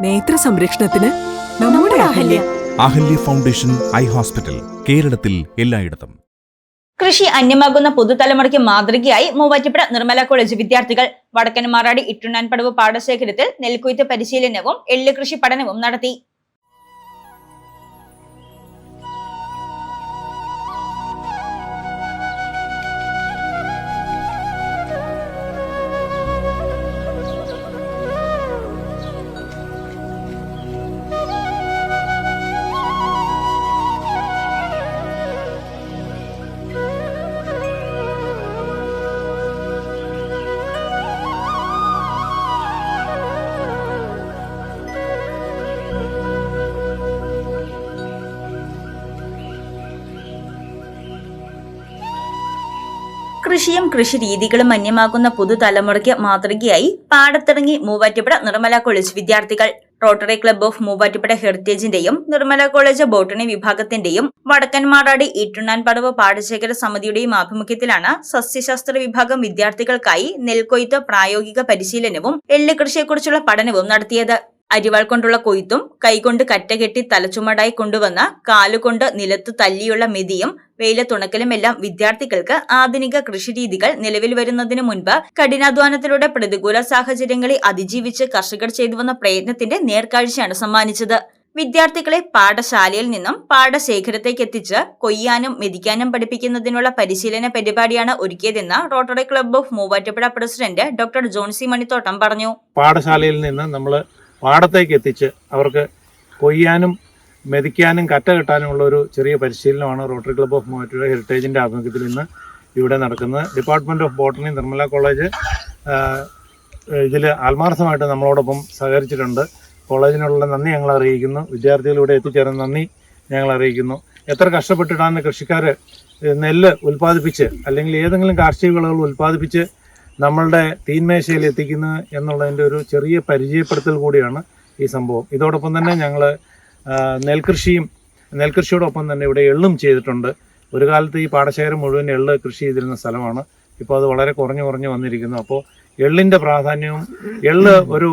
നേത്ര സംരക്ഷണത്തിന് നമ്മുടെ Ahalya. Ahalya foundation eye hospital, കേരളത്തിൽ എല്ലായിടത്തും. കൃഷി അന്യമാകുന്ന പുതുതലമുറയ്ക്ക് മാതൃകയായി മൂവാറ്റുപുഴ നിർമ്മല കോളേജ് വിദ്യാർത്ഥികൾ വടക്കൻ മാറാടി ഇട്ടുണ്ണാൻപടവ് പാടശേഖരത്തിൽ നെൽക്കൊയ്ത്ത് പരിശീലനവും എള്ള് കൃഷി പഠനവും നടത്തി. കൃഷിയും കൃഷിരീതികളും അന്യമാകുന്ന പുതുതലമുറയ്ക്ക് മാതൃകയായി പാടത്തിറങ്ങി മൂവാറ്റുപുഴ നിർമ്മല കോളേജ് വിദ്യാർത്ഥികൾ. റോട്ടറി ക്ലബ്ബ് ഓഫ് മൂവാറ്റുപുഴ ഹെറിറ്റേജിന്റെയും നിർമ്മല കോളേജ് ബോട്ടണി വിഭാഗത്തിന്റെയും വടക്കൻ മാറാടി ഈട്ടുണ്ണാൻപടവ് പാടശേഖര സമിതിയുടെയും ആഭിമുഖ്യത്തിലാണ് സസ്യശാസ്ത്ര വിഭാഗം വിദ്യാർത്ഥികൾക്കായി നെൽക്കൊയ്ത്ത് പ്രായോഗിക പരിശീലനവും എള്ള് കൃഷിയെക്കുറിച്ചുള്ള പഠനവും നടത്തിയത്. അരിവാൾ കൊണ്ടുള്ള കൊയ്ത്തും കൈകൊണ്ട് കറ്റകെട്ടി തലച്ചുമടായി കൊണ്ടുവന്ന കാലുകൊണ്ട് നിലത്ത് തല്ലിയുള്ള മെതിയും വെയിലത്തുണക്കലുമെല്ലാം വിദ്യാർത്ഥികൾക്ക് ആധുനിക കൃഷിരീതികൾ നിലവിൽ വരുന്നതിനു മുൻപ് കഠിനാധ്വാനത്തിലൂടെ പ്രതികൂല സാഹചര്യങ്ങളെ അതിജീവിച്ച് കർഷകർ ചെയ്തുവന്ന പ്രയത്നത്തിന്റെ നേർക്കാഴ്ചയാണ് സമ്മാനിച്ചത്. വിദ്യാർത്ഥികളെ പാഠശാലയിൽ നിന്നും പാടശേഖരത്തേക്ക് എത്തിച്ച് കൊയ്യാനും മെതിക്കാനും പഠിപ്പിക്കുന്നതിനുള്ള പരിശീലന പരിപാടിയാണ് ഒരുക്കിയതെന്ന് rotary club of Muvattupuzha president doctor Johnsy Manithottam പറഞ്ഞു. പാഠശാലയിൽ നിന്ന് നമ്മൾ പാടത്തേക്ക് എത്തിച്ച് അവർക്ക് കൊയ്യാനും മെതിക്കാനും കറ്റ കെട്ടാനുമുള്ള ഒരു ചെറിയ പരിശീലനമാണ് റോട്ടറി ക്ലബ്ബ് ഓഫ് മൂവാറ്റുപുഴ ഹെറിറ്റേജിൻ്റെ ആഭിമുഖ്യത്തിൽ ഇന്ന് ഇവിടെ നടക്കുന്നത്. Department of botany Nirmala college ഇതിൽ ആത്മാർത്ഥമായിട്ട് നമ്മളോടൊപ്പം സഹകരിച്ചിട്ടുണ്ട്. കോളേജിനുള്ള നന്ദി ഞങ്ങൾ അറിയിക്കുന്നു. വിദ്യാർത്ഥികളിവിടെ എത്തിച്ചേർന്ന നന്ദി ഞങ്ങൾ അറിയിക്കുന്നു. എത്ര കഷ്ടപ്പെട്ടിട്ടാണ് കൃഷിക്കാർ നെല്ല് ഉൽപ്പാദിപ്പിച്ച് അല്ലെങ്കിൽ ഏതെങ്കിലും കാർഷിക വിളകൾ ഉൽപ്പാദിപ്പിച്ച് നമ്മളുടെ തീന്മേശയിൽ എത്തിക്കുന്നത് എന്നുള്ളതിൻ്റെ ഒരു ചെറിയ പരിചയപ്പെടുത്തൽ കൂടിയാണ് ഈ സംഭവം. ഇതോടൊപ്പം തന്നെ ഞങ്ങൾ നെൽകൃഷിയോടൊപ്പം തന്നെ ഇവിടെ എള്ളും ചെയ്തിട്ടുണ്ട്. ഒരു കാലത്ത് ഈ പാടശേഖരം മുഴുവൻ എള്ള് കൃഷി ചെയ്തിരുന്ന സ്ഥലമാണ്. ഇപ്പോൾ അത് വളരെ കുറഞ്ഞു വന്നിരിക്കുന്നു. അപ്പോൾ എള്ളിൻ്റെ പ്രാധാന്യവും എള്ള് ഒരു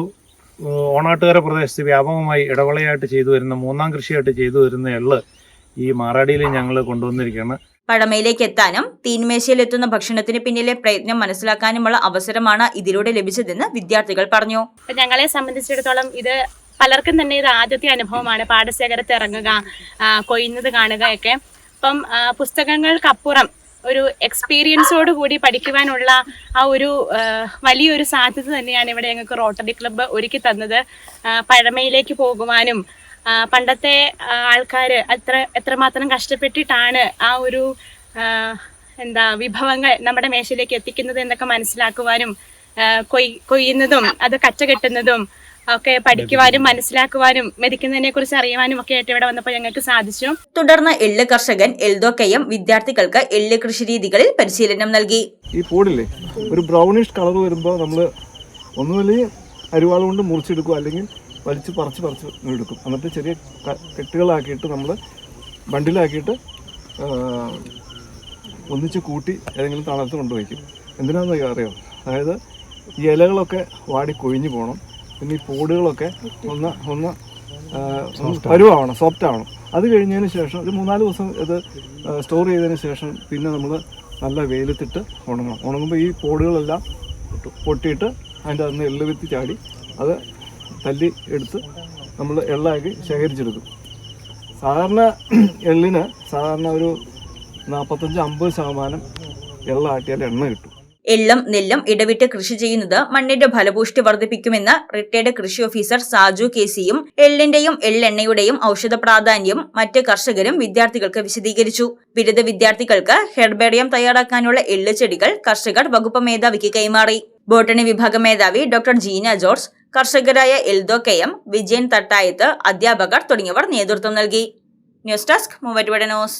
ഓണാട്ടുകര പ്രദേശത്ത് വ്യാപകമായി ഇടവിളയായിട്ട് ചെയ്തു വരുന്ന മൂന്നാം കൃഷിയായിട്ട് ചെയ്തു വരുന്ന എള്ള് ഈ മാറാടിയിൽ ഞങ്ങൾ കൊണ്ടുവന്നിരിക്കുകയാണ്. പഴമയിലേക്ക് എത്താനും തീന്മേശയിലെത്തുന്ന ഭക്ഷണത്തിന് പിന്നിലെ പ്രയത്നം മനസ്സിലാക്കാനുമുള്ള അവസരമാണ് ഇതിലൂടെ ലഭിച്ചതെന്ന് വിദ്യാർത്ഥികൾ പറഞ്ഞു. ഞങ്ങളെ സംബന്ധിച്ചിടത്തോളം ഇത് പലർക്കും തന്നെ ഇത് ആദ്യത്തെ അനുഭവമാണ്. പാടശേഖരത്ത് ഇറങ്ങുക, കൊയ്യുന്നത് കാണുക ഒക്കെ. അപ്പം പുസ്തകങ്ങൾക്കപ്പുറം ഒരു എക്സ്പീരിയൻസോട് കൂടി പഠിക്കുവാനുള്ള ആ ഒരു വലിയൊരു സാധ്യത തന്നെയാണ് ഇവിടെ ഞങ്ങൾക്ക് റോട്ടറി ക്ലബ്ബ് ഒരുക്കി തന്നത്. പഴമയിലേക്ക് പോകുവാനും പണ്ടത്തെ ആൾക്കാർ എത്രമാത്രം കഷ്ടപ്പെട്ടിട്ടാണ് ആ ഒരു വിഭവങ്ങൾ നമ്മുടെ മേശയിലേക്ക് എത്തിക്കുന്നത് എന്നൊക്കെ മനസ്സിലാക്കുവാനും കൊയ്യുന്നതും അത് കച്ച കെട്ടുന്നതും ഒക്കെ പഠിക്കുവാനും മനസ്സിലാക്കുവാനും മെതിക്കുന്നതിനെ കുറിച്ച് അറിയുവാനും ഒക്കെ ആയിട്ട് ഇവിടെ വന്നപ്പോൾ ഞങ്ങൾക്ക് സാധിച്ചു. തുടർന്ന് എള്ള് കർഷകൻ എൽദോക്കയും വിദ്യാർത്ഥികൾക്ക് എള്ള് കൃഷി രീതികളിൽ പരിശീലനം നൽകി. ഈ പോടില്ലേ ഒരു ബ്രൗണിഷ് കളർ വരുമ്പോൾ നമ്മൾ ഒന്നുമില്ലെങ്കിൽ അരിവാൾ കൊണ്ട് മുറിച്ചെടുക്കും, അല്ലെങ്കിൽ വലിച്ച് പറിച്ച് എടുക്കും. എന്നിട്ട് ചെറിയ കെട്ടുകളാക്കിയിട്ട് നമ്മൾ ബണ്ടിലാക്കിയിട്ട് ഒന്നിച്ച് കൂട്ടി ഏതെങ്കിലും തണലത്ത് കൊണ്ടുവയ്ക്കും. എന്തിനാണെന്ന് അറിയാം, അതായത് ഈ ഇലകളൊക്കെ വാടി കൊഴിഞ്ഞു പോകണം. പിന്നെ ഈ പോടുകളൊക്കെ ഒന്ന് പരുവാവണം, സോഫ്റ്റ് ആവണം. അത് കഴിഞ്ഞതിന് ശേഷം ഒരു 3-4 ദിവസം ഇത് സ്റ്റോർ ചെയ്തതിന് ശേഷം പിന്നെ നമ്മൾ നല്ല വെയിലത്തിട്ട് ഉണങ്ങുമ്പോൾ ഈ പോടുകളെല്ലാം പൊട്ടിയിട്ട് അതിൻ്റെ അന്ന് എള്ള് വിത്ത് ചാടി അത് തല്ലി എടുത്ത് നമ്മൾ എള്ളാക്കി ശേഖരിച്ചെടുക്കും. സാധാരണ എള്ളിന് ഒരു 45-50% എള്ളാട്ടിയാൽ എണ്ണ കിട്ടും. എള്ളും നെല്ലും ഇടവിട്ട് കൃഷി ചെയ്യുന്നത് മണ്ണിന്റെ ഫലപുഷ്ടി വർദ്ധിപ്പിക്കുമെന്ന് റിട്ടയർഡ് കൃഷി ഓഫീസർ സാജു കെ.സിയും എള്ളിന്റെയും എള്ളെണ്ണയുടെയും ഔഷധ പ്രാധാന്യം മറ്റ് കർഷകരും വിദ്യാർത്ഥികൾക്ക് വിശദീകരിച്ചു. ബിരുദ വിദ്യാർത്ഥികൾക്ക് ഹെർബേറിയം തയ്യാറാക്കാനുള്ള എള്ള് ചെടികൾ കർഷകർ വകുപ്പ് മേധാവിക്ക് കൈമാറി. ബോട്ടണി വിഭാഗം മേധാവി ഡോക്ടർ ജീന ജോർജ്, കർഷകരായ എൽദോ കെ.എം, വിജയൻ തട്ടായത്ത്, അധ്യാപകർ തുടങ്ങിയവർ നേതൃത്വം നൽകി. News desk Muvattupuzha news.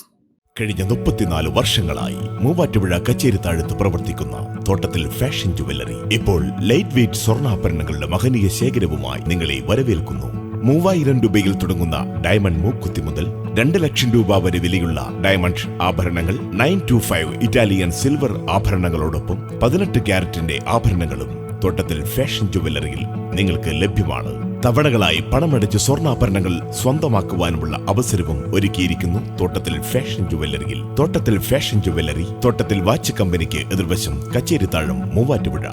കഴിഞ്ഞ 34 വർഷങ്ങളായി മൂവാറ്റുപുഴ കച്ചേരിത്താഴത്ത് പ്രവർത്തിക്കുന്ന തോട്ടത്തിൽ ഫാഷൻ ജുവല്ലറി ഇപ്പോൾ ലൈറ്റ് വെയ്റ്റ് സ്വർണ്ണാഭരണങ്ങളുടെ മഹനീയ ശേഖരവുമായി നിങ്ങളെ വരവേൽക്കുന്നു. 3000 രൂപയിൽ തുടങ്ങുന്ന ഡയമണ്ട് മൂക്കുത്തി മുതൽ 2 ലക്ഷം രൂപ വരെ വിലയുള്ള ഡയമണ്ട് ആഭരണങ്ങൾ, 925 ഇറ്റാലിയൻ സിൽവർ ആഭരണങ്ങളോടൊപ്പം 18 ക്യാരറ്റിന്റെ ആഭരണങ്ങളും തോട്ടത്തിൽ ഫാഷൻ ജുവല്ലറിയിൽ നിങ്ങൾക്ക് ലഭ്യമാണ്. തവണകളായി പണമടച്ച് സ്വർണ്ണാഭരണങ്ങൾ സ്വന്തമാക്കുവാനുമുള്ള അവസരവും ഒരുക്കിയിരിക്കുന്നു തോട്ടത്തിൽ ഫാഷൻ ജുവല്ലറിയിൽ. തോട്ടത്തിൽ ഫാഷൻ ജുവല്ലറി, തോട്ടത്തിൽ വാച്ച് കമ്പനിക്ക് എതിർവശം, കച്ചേരിത്താഴം, മൂവാറ്റുപുഴ.